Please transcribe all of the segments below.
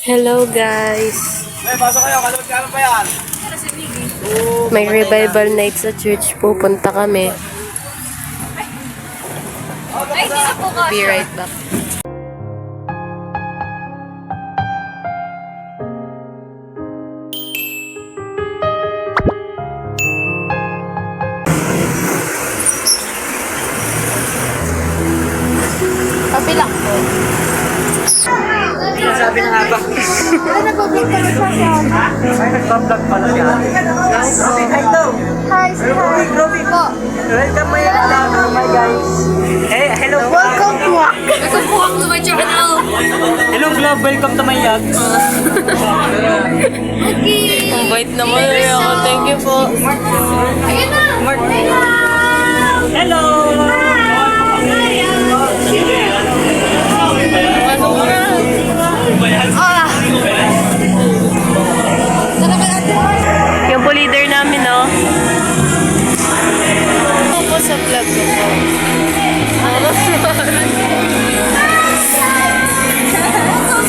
Hello guys! May pasok kayo, kalabot ka pa yan. May revival night sa church. Pupunta kami. Be right back. Kabilak po. Sabi na nga ba? Nag-vlog ka na siya. Ay, nag-vlog pala siya. Hi, daw. Hi, hi. Groovy po. Welcome my my guys. Hey, hello. Welcome to work. Welcome po to my channel! Hello, vlog. Welcome to my yag. Ang bait naman rin ako. Thank you po. Ayun na. Hello. Yung po leader namin, no? Ako po sa vlog ko po.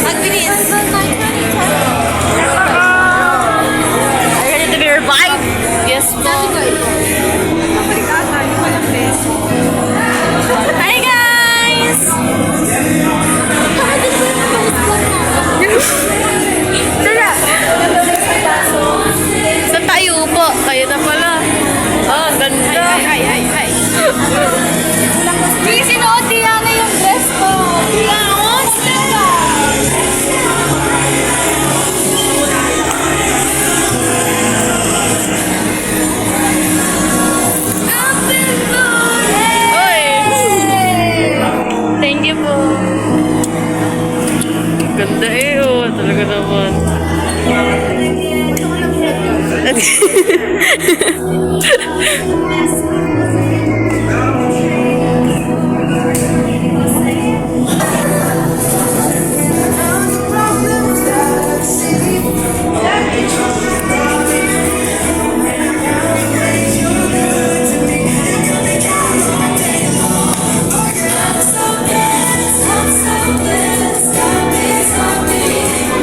Magbilis! Are you ready to be revived? Yes po. Hi guys! Tara! Saan tayo po? Kayo na pala. Oh, ang ganda. Hi. Hindi sinuot Diana yung dress ko. Oy! Thank you po. Ganda eh, oh. Talaga naman.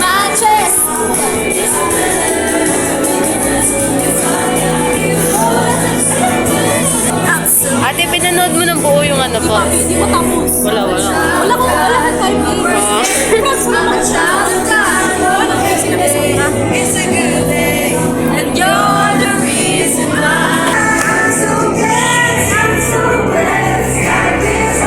Matches. Ate, pinanood mo ng buo yung ano po? Hindi mo tapos. Wala. Wala kang time. Props naman siya. Ano kayo sinabi sa It's a good day. And you're the reason why. I'm so blessed. God is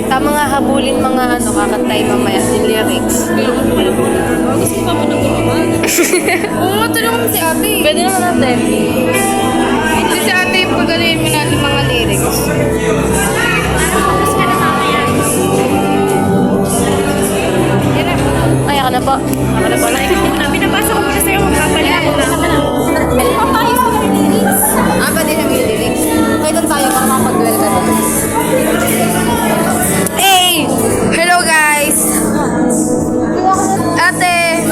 Tama nga habulin mga ano, kakantay mamaya yung lyrics. Gusto ka mo nang gumawa? Oo, tulungan mo si ate. Pwede naman natin. Ito si ate yung pagaling mo natin mga lyrics. Ay, ako na po. Ako na po. Pinapasok ko muna sa'yo. Magpapalala ko na. Pinapayos ko ng lyrics. Ba din ang lyrics? Kailan tayo para mapag-welcome? Hey! Hello guys! Ate!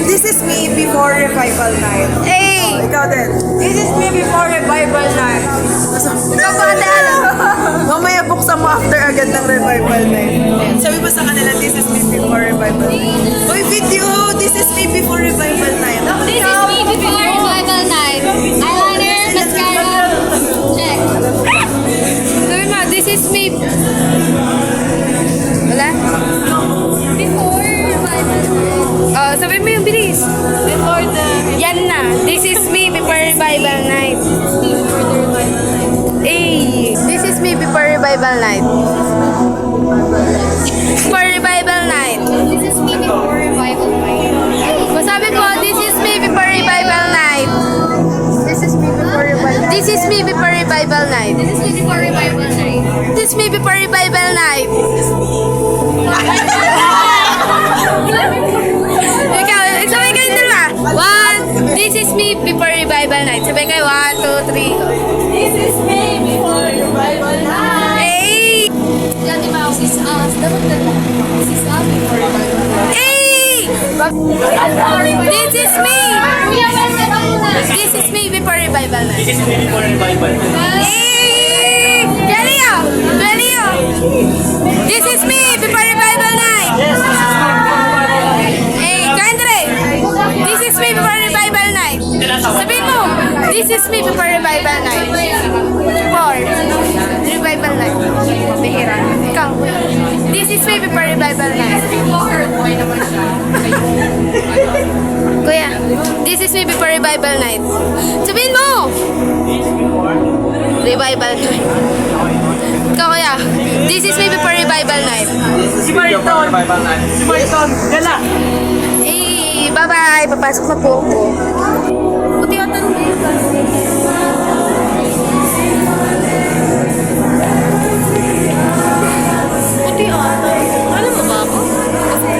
This is me before revival night. Hey! Ikaw din. This is me before revival night. Ikaw ba ate alam? Mamaya buksan mo after agad ng revival night. Sabi mo sa kanila, this is me before revival night. Uy, video! This is me before revival night. This is me before revival night. Eyeliner, mascara. Check. Sabi mo, this is me. Wala? Before revival night. Sabi mo yung bilis. Before the... Yan na. This is me before revival night. Hey! This is me before revival night. Before revival night. This is me before revival night. Sabi po, this is me before revival night. This is me before revival night. This is me before revival night. This is me before revival night. This is me before revival night. Ikaw, sabay kayo dalawa. One, this is me before revival night. Sabay kayo, 1, 2, 3. This is me before revival night. Hey! Yan, di ba? This is us. Dapat dalawa. This is us before revival night. Hey! This is me! Revival Night. This is me before revival. Hey! Galileo! Galileo! This is me before Revival Night. Yes, this is me before revival. Hey, Kandre! This is me before Revival Night. Sabihin mo, this is me before Revival Night. For Revival Night. Bihira. Ikaw. This is me before Revival Night. Kuya, this is me before Revival Night. Sabihin mo! Revival Night. Ikaw kuya, this is me before Revival Night. Si Mariton. Si Mariton. Gala. Eh, bye-bye. Papasok na po ako. Buti yung tanong mo yun. Buti ata. Alam mo ba ako? Akin.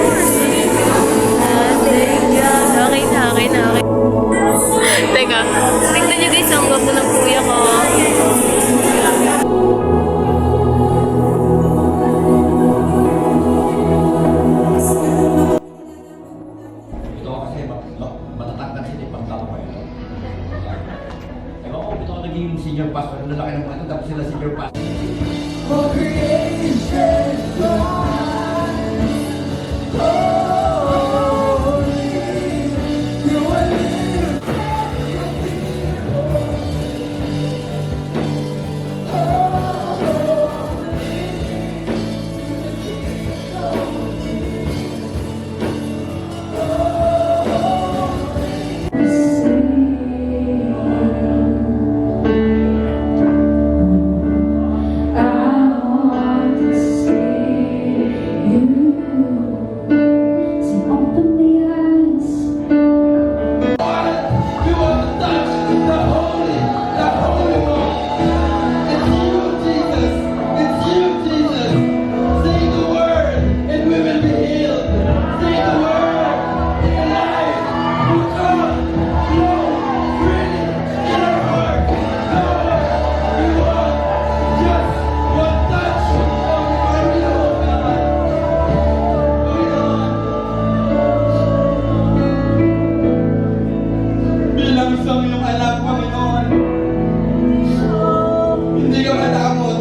Teka, tingnan nyo guys, ang gwapo ng kuya ko. Ito kasi matatangkad sila yung pagkakaway. Ewan ko, ito ako naging senior pastor. Lalaki ng mga ito, tapos sila senior pastor. Bilang isang iyong anak, Panginoon, hindi ka matakot.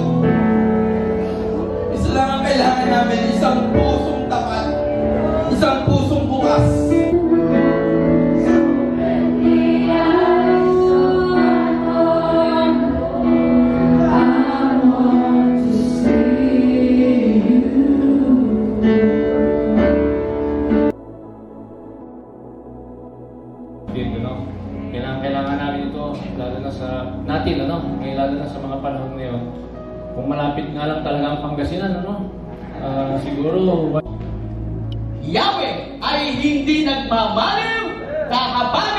Isa lang ang kailangan namin, isang pusong tapat, isang pusong bukas. Kailangan namin ito, lalo na sa natin, lalo na sa mga panahon ngayon. Kung malapit nga lang talaga ang Pangasinan, siguro... Yahweh ay hindi nagmamaliw, kahabagin